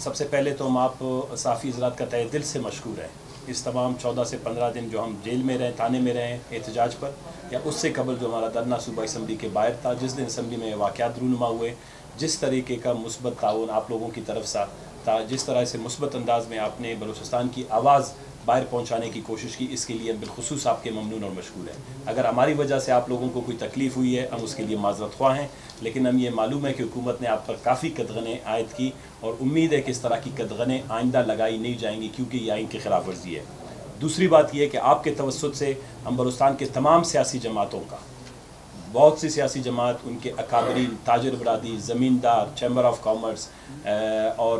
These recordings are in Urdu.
سب سے پہلے تو ہم آپ صحافی حضرات کا تہہ دل سے مشکور ہیں اس تمام 14 سے 15 دن جو ہم جیل میں رہے، تھانے میں رہے احتجاج پر، یا اس سے قبل جو ہمارا دھرنا صوبہ اسمبلی کے باہر تھا، جس دن اسمبلی میں واقعات رونما ہوئے، جس طریقے کا مثبت تعاون آپ لوگوں کی طرف سے تھا، جس طرح سے مثبت انداز میں آپ نے بلوچستان کی آواز باہر پہنچانے کی کوشش کی، اس کے لیے ہم بالخصوص آپ کے ممنون اور مشکور ہیں۔ اگر ہماری وجہ سے آپ لوگوں کو کوئی تکلیف ہوئی ہے، ہم اس کے لیے معذرت خواہ ہیں، لیکن ہم یہ معلوم ہے کہ حکومت نے آپ پر کافی قدغنیں عائد کی، اور امید ہے کہ اس طرح کی قدغنیں آئندہ لگائی نہیں جائیں گی، کیونکہ یہ آئین کی خلاف ورزی ہے۔ دوسری بات یہ ہے کہ آپ کے توسط سے ہم بلوچستان کے تمام سیاسی جماعتوں کا، بہت سی سیاسی جماعت، ان کے اکابرین، تاجر برادری، زمیندار، چیمبر آف کامرس اور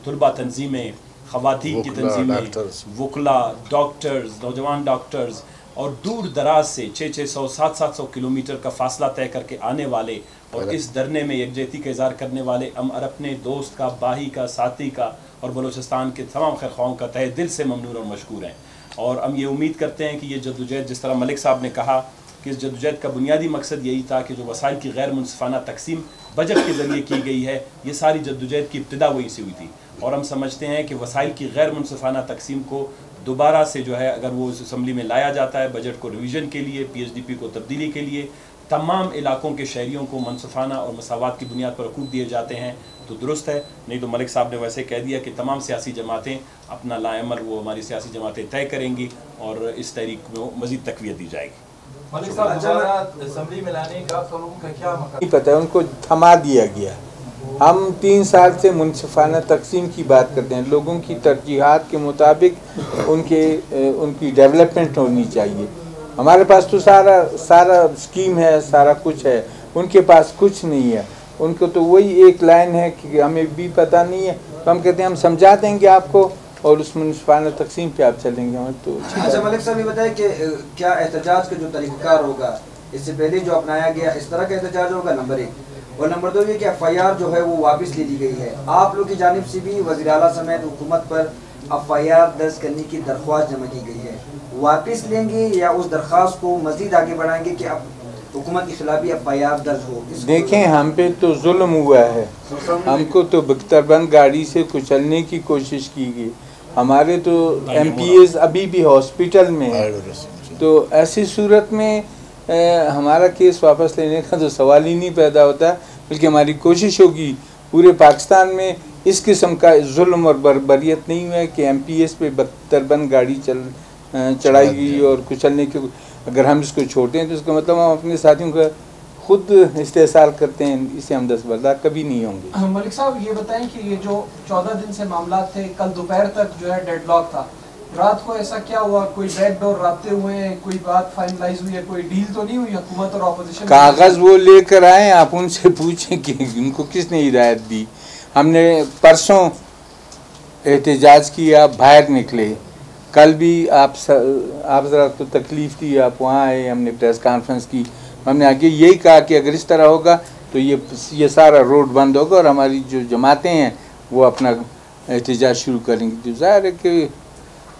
طلبہ تنظیمیں، خواتین کی تنظیمیں، وکلاء، ڈاکٹرز، نوجوان ڈاکٹرز، اور دور دراز سے 600 700 کلومیٹر کا فاصلہ طے کر کے آنے والے اور اس دھرنے میں یکجہتی کا اظہار کرنے والے ہم اپنے دوست کا، باہی کا، ساتھی کا اور بلوچستان کے تمام خیرخواہوں کا تہہ دل سے ممنون اور مشکور ہیں۔ اور ہم یہ امید کرتے ہیں کہ یہ جدوجہد، جس طرح ملک صاحب نے کہا کہ اس جدوجہد کا بنیادی مقصد یہی تھا کہ جو وسائل کی غیر منصفانہ تقسیم بجٹ کے ذریعے کی گئی ہے، یہ ساری جدوجہد کی ابتدا وہی سے ہوئی تھی، اور ہم سمجھتے ہیں کہ وسائل کی غیر منصفانہ تقسیم کو دوبارہ سے جو ہے اگر وہ اس اسمبلی میں لایا جاتا ہے بجٹ کو ریویژن کے لیے، پی ایچ ڈی پی کو تبدیلی کے لیے، تمام علاقوں کے شہریوں کو منصفانہ اور مساوات کی بنیاد پر حقوق دیے جاتے ہیں تو درست ہے، نہیں تو ملک صاحب نے ویسے کہہ دیا کہ تمام سیاسی جماعتیں اپنا لائعمل وہ ہماری سیاسی جماعتیں طے کریں گی اور اس تحریک میں مزید تقویت دی جائے گی۔ ملک صاحب اسمبلی میں لانے کا آپ لوگوں کا کیا مقصد؟ نہیں پتہ، ان کو تھما دیا گیا۔ ہم 3 سال سے منصفانہ تقسیم کی بات کرتے ہیں، لوگوں کی ترجیحات کے مطابق ان کی ڈیولپمنٹ ہونی چاہیے۔ ہمارے پاس تو سارا اسکیم ہے، سارا کچھ ہے، ان کے پاس کچھ نہیں ہے۔ ان کو تو وہی ایک لائن ہے کہ ہمیں بھی پتہ نہیں ہے، تو ہم کہتے ہیں ہم سمجھا دیں گے آپ کو اور اس منصفانہ تقسیم پہ آپ چلیں گے۔ تو اچھا ملک صاحب یہ بتائیں کہ کیا احتجاج کا جو طریقہ کار ہوگا اس سے پہلے جو اپنایا گیا اس طرح کا احتجاج ہوگا، نمبر 1، اور نمبر 2 یہ کہ ایف آئی آر جو ہے وہ واپس لے لی گئی ہے، آپ لوگ کی جانب سے بھی وزیر اعلیٰ سمیت حکومت پر ایف آئی آر درج کرنے کی درخواست جمع کی گئی ہے، واپس لیں گے یا اس درخواست کو مزید آگے بڑھائیں گے کہ اب حکومت کے خلاف ایف آئی آر درج ہو؟ دیکھیں ہم پہ تو ظلم ہوا ہے، ہم کو تو بختربند گاڑی سے کچلنے کی کوشش کی گئی، ہمارے تو ایم پی ایز ابھی بھی ہاسپٹل میں ہیں، تو ایسی صورت میں ہمارا کیس واپس لینے کا تو سوال ہی نہیں پیدا ہوتا، بلکہ ہماری کوشش ہوگی پورے پاکستان میں اس قسم کا ظلم اور بربریت نہیں ہوا ہے کہ ایم پی ایس پہ بختربند گاڑی چڑھائی گئی اور کچلنے کے، اگر ہم اس کو چھوڑتے ہیں تو اس کا مطلب ہم اپنے ساتھیوں کا خود استحصال کرتے ہیں، اسے ہم دستبردار کبھی نہیں ہوں گے۔ ملک صاحب یہ بتائیں کہ یہ جو 14 دن سے معاملات تھے، کل دوپہر تک جو ہے ڈیڈ لاک تھا، رات کو ایسا کیا ہوا؟ کوئی بیک ڈور رابطے ہوئے ہیں؟ کوئی بات فائنلائز ہوئی ہے؟ کوئی ڈیل تو نہیں ہوئی حکومت اور اپوزیشن؟ کاغذ وہ لے کر آئیں، آپ ان سے پوچھیں کہ ان کو کس نے ہدایت دی۔ ہم نے پرسوں احتجاج کیا، باہر نکلے، کل بھی آپ ذرا تو تکلیف تھی، آپ وہاں آئے، ہم نے پریس کانفرنس کی، ہم نے آگے یہی کہا کہ اگر اس طرح ہوگا تو یہ سارا روڈ بند ہوگا اور ہماری جو جماعتیں ہیں وہ اپنا احتجاج شروع کریں گی۔ تو ظاہر ہے کہ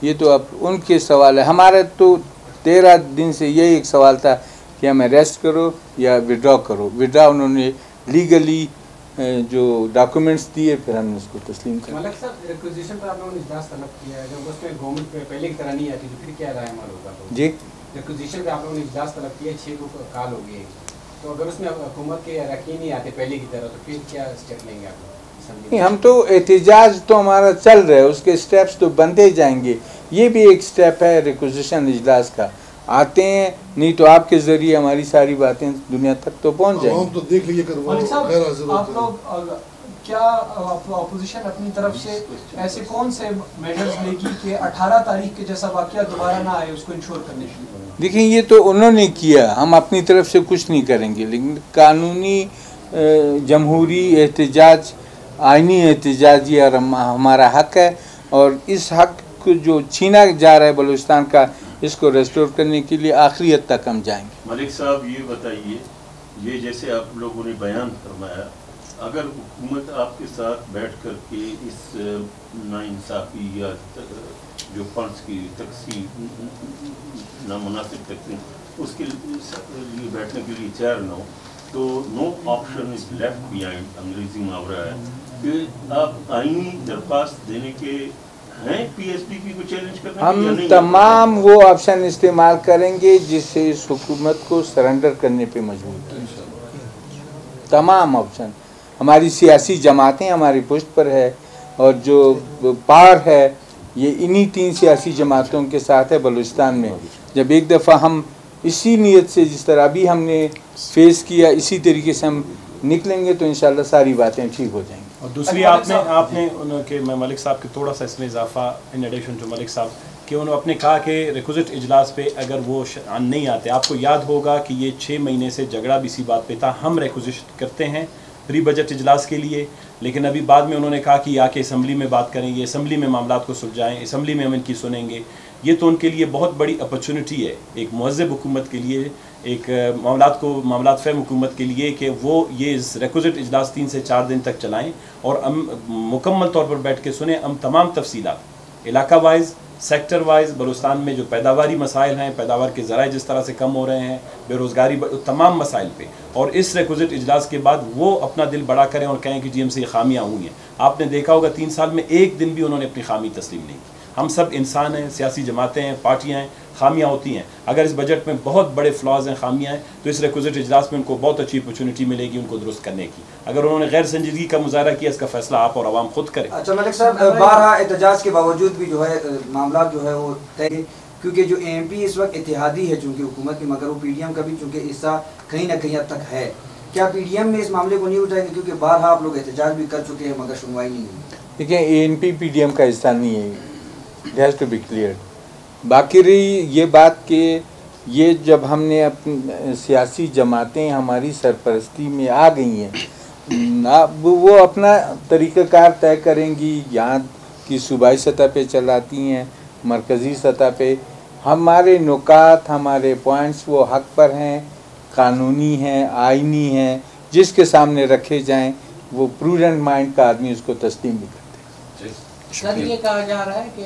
یہ تو اب ان کے سوال ہے، ہمارا تو 13 دن سے یہی ایک سوال تھا کہ ہمیں ریسٹ کرو یا وڈرا کرو۔ وڈرا انہوں نے لیگلی جو ڈاکومنٹس دیے، پھر ہم نے اس کو تسلیم کر۔ ملک صاحب ریکوزیشن پر آپ لوگوں نے اجلاس طلب کیا ہے، جب اس میں گورنمنٹ پہلے کی طرح نہیں آتی تو پھر کیا رائے عمل ہوگا؟ جی ریکوزیشن پہ آپ لوگوں نے اجلاس طلب کیا ہے، 6 کو کال ہو گئی، تو اگر اس میں حکومت کے اراکین نہیں آتے پہلے کی طرح تو پھر کیا اسٹیپ لیں گے آپ لوگ؟ ہم تو احتجاج تو ہمارا چل رہا ہے، اس کے سٹیپس تو بنتے جائیں گے، یہ بھی ایک سٹیپ ہے ریکوزیشن اجلاس کا، آتے ہیں نہیں تو آپ کے ذریعے ہماری ساری باتیں دنیا تک تو پہنچ جائیں گی۔ تو دیکھ لیجیے کہ ملک صاحب آپ لوگ کیا اپوزیشن اپنی طرف سے ایسے کون سے میجرز لے گی کہ 18 تاریخ کے جیسا واقعہ دوبارہ نہ آئے، اس کو انشور کرنے کے لیے؟ دیکھیں یہ تو انہوں نے کیا، ہم اپنی طرف سے کچھ نہیں کریں گے، لیکن قانونی جمہوری احتجاج، آئینی احتجاج یہ ہمارا حق ہے، اور اس حق کو جو چھینا جا رہا ہے بلوچستان کا، اس کو ریسٹور کرنے کے لیے آخری حد تک ہم جائیں گے۔ ملک صاحب یہ بتائیے، یہ جیسے آپ لوگوں نے بیان فرمایا، اگر حکومت آپ کے ساتھ بیٹھ کر کے اس ناانصافی یا جو فنڈس کی تقسیم، نامناسب تقسیم، اس کے لیے بیٹھنے کے لیے تیار نہ ہو تو no option is left behind, انگریزی محاورہ ہے، کہ آپ آئینی درخواست دینے کے ہیں پی ایس پی کی کو چیلنج کرنا؟ ہم تمام وہ آپشن استعمال کریں گے جس سے اس حکومت کو سرنڈر کرنے پہ مجبور کیا. تمام آپشن. ہماری سیاسی جماعتیں ہماری پشت پر ہے اور جو پار ہے یہ انہی 3 سیاسی جماعتوں کے ساتھ ہے بلوچستان میں. جب ایک دفعہ ہم اسی نیت سے جس طرح ابھی ہم نے فیس کیا اسی طریقے سے ہم نکلیں گے تو انشاءاللہ ساری باتیں ٹھیک ہو جائیں گی. اور دوسری آپ نے انہوں کہ میں ملک صاحب کے تھوڑا سا اس میں اضافہ ان ایڈیشن ٹو ملک صاحب کہ انہوں نے کہا کہ ریکوزٹ اجلاس پہ اگر وہ نہیں آتے، آپ کو یاد ہوگا کہ یہ 6 مہینے سے جھگڑا بھی اسی بات پہ تھا. ہم ریکوزٹ کرتے ہیں پری بجٹ اجلاس کے لیے، لیکن ابھی بعد میں انہوں نے کہا کہ آ کے اسمبلی میں بات کریں گے، اسمبلی میں معاملات کو سلجھائیں، اسمبلی میں ہم ان کی سنیں گے. یہ تو ان کے لیے بہت بڑی اپرچونٹی ہے ایک مہذب حکومت کے لیے، ایک معاملات فہم حکومت کے لیے کہ وہ یہ ریکوزٹ اجلاس 3 سے 4 دن تک چلائیں اور ہم مکمل طور پر بیٹھ کے سنیں. ہم تمام تفصیلات علاقہ وائز، سیکٹر وائز، بلوچستان میں جو پیداواری مسائل ہیں، پیداوار کے ذرائع جس طرح سے کم ہو رہے ہیں، بے روزگاری، تمام مسائل پہ، اور اس ریکوزٹ اجلاس کے بعد وہ اپنا دل بڑا کریں اور کہیں کہ جی ہم سے یہ خامیاں ہوئی ہیں. آپ نے دیکھا ہوگا 3 سال میں ایک دن بھی انہوں نے اپنی خامی تسلیم نہیں کی. ہم سب انسان ہیں، سیاسی جماعتیں ہیں، پارٹیاں ہیں، خامیاں ہوتی ہیں. اگر اس بجٹ میں بہت بڑے فلاز ہیں، خامیاں ہیں، تو اس ریکوزٹ اجلاس میں ان کو بہت اچھی اپرچونٹی ملے گی ان کو درست کرنے کی. اگر انہوں نے غیر سنجیدگی کا مظاہرہ کیا، اس کا فیصلہ آپ اور عوام خود کریں. اچھا ملک صاحب، بارہا احتجاج کے باوجود بھی جو ہے معاملات جو ہے وہ طے، کیونکہ جو اے ایم پی اس وقت اتحادی ہے چونکہ حکومت کی، مگر وہ پی ڈی ایم کا بھی چونکہ حصہ کہیں نہ کہیں حد تک ہے. کیا پی ڈی ایم میں اس معاملے کو نہیں اٹھائیں گے؟ کیونکہ بارہا آپ لوگ احتجاج بھی کر چکے ہیں مگر سنوائی نہیں ہوئی. دیکھیں A N P P D M کا حصہ نہیں ہے، it has to be clear. باقی رہی یہ بات کہ یہ جب ہم نے اپنی سیاسی جماعتیں ہماری سرپرستی میں آ گئی ہیں، اب وہ اپنا طریقہ کار طے کریں گی. یہاں کی صوبائی سطح پہ چلاتی ہیں، مرکزی سطح پہ. ہمارے نکات، ہمارے پوائنٹس وہ حق پر ہیں، قانونی ہیں، آئینی ہیں. جس کے سامنے رکھے جائیں وہ پروڈنٹ مائنڈ کا آدمی اس کو تسلیم بھی کرتے ہیں. سر یہ کہا جا رہا ہے کہ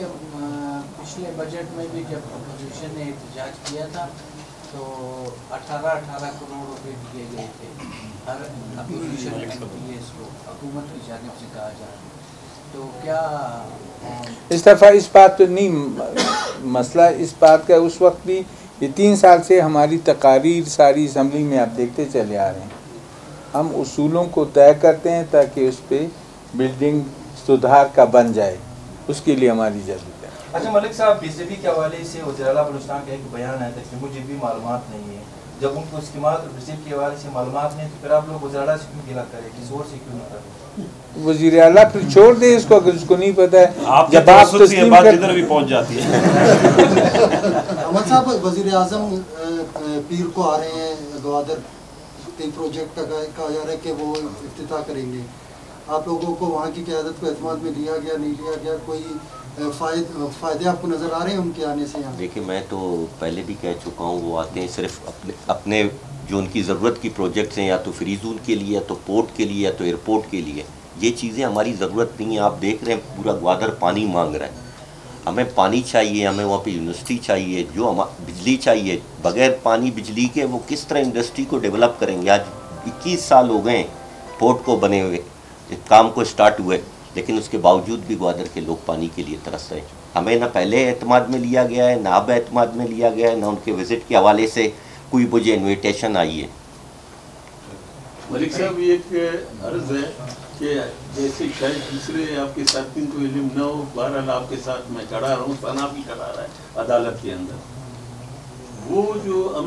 پچھلے بجٹ میں بھی جب اپوزیشن نے احتجاج کیا تھا تو 18 کروڑ روپے دیے گئے تھے ہر اپوزیشن اس کو حکومت کی جانب سے کہا جا رہا ہے. تو کیا اس دفعہ اس بات پہ نہیں مسئلہ، اس بات کا اس وقت بھی یہ 3 سال سے ہماری تقاریر ساری اسمبلی میں آپ دیکھتے چلے آ رہے ہیں. ہم اصولوں کو طے کرتے ہیں تاکہ اس پہ بلڈنگ سدھار کا بن جائے، اس کے لیے ہماری ضرورت ہے. اچھا ملک صاحب، بی جے پی کے حوالے سے وزیر اعلیٰ بلوچستان کا ایک بیان آیا تھا کہ مجھے بھی معلومات نہیں ہے. جب ان کو اسکیمات اور بجٹ کے حوالے سے معلومات نہیں تو پھر آپ لوگ وزیر اعلیٰ سے کیوں گلا کریں، کسی اور سے کیوں نہیں کریں؟ وزیر اعلیٰ پھر چھوڑ دے اس کو اگر اس کو نہیں پتہ ہے. آپ جب آپ تسلیم بات ادھر بھی پہنچ جاتی ہے. احمد صاحب، وزیر اعظم پیر کو آ رہے ہیں گوادر، کئی پروجیکٹ کا کہا جا رہا ہے کہ وہ افتتاح کریں گے. آپ لوگوں کو وہاں کی قیادت کو اعتماد میں لیا گیا نہیں لیا گیا؟ کوئی فائدے آپ کو نظر آ رہے ہیں ان کے آنے سے یہاں؟ دیکھیں میں تو پہلے بھی کہہ چکا ہوں، وہ آتے ہیں صرف اپنے جو ان کی ضرورت کی پروجیکٹس ہیں، یا تو فری زون کے لیے، یا تو پورٹ کے لیے، یا تو ایئرپورٹ کے لیے. یہ چیزیں ہماری ضرورت نہیں ہے. آپ دیکھ رہے ہیں پورا گوادر پانی مانگ رہا ہے. ہمیں پانی چاہیے، ہمیں وہاں پہ یونیورسٹی چاہیے، جو بجلی چاہیے. بغیر پانی بجلی کے وہ کس طرح انڈسٹری کو ڈیولپ کریں گے؟ آج 21 سال ہو گئے پورٹ کو بنے ہوئے، کام کو سٹارٹ ہوئے، لیکن اس کے باوجود بھی گوادر کے لوگ پانی کے لیے ترس رہے ہیں. ہمیں نہ پہلے اعتماد میں لیا گیا ہے، نہ اب اعتماد میں لیا گیا ہے، نہ ان کے وزٹ کے حوالے سے کوئی مجھے انویٹیشن آئی ہے. ملک صاحب یہ ایک عرض ہے کہ جیسے شاید دوسرے آپ کے ساتھیوں کو علم نہ ہو، بہرحال آپ کے ساتھ میں کھڑا رہا ہوں، ثنا بھی کھڑا رہا ہے عدالت کے اندر. وہ جو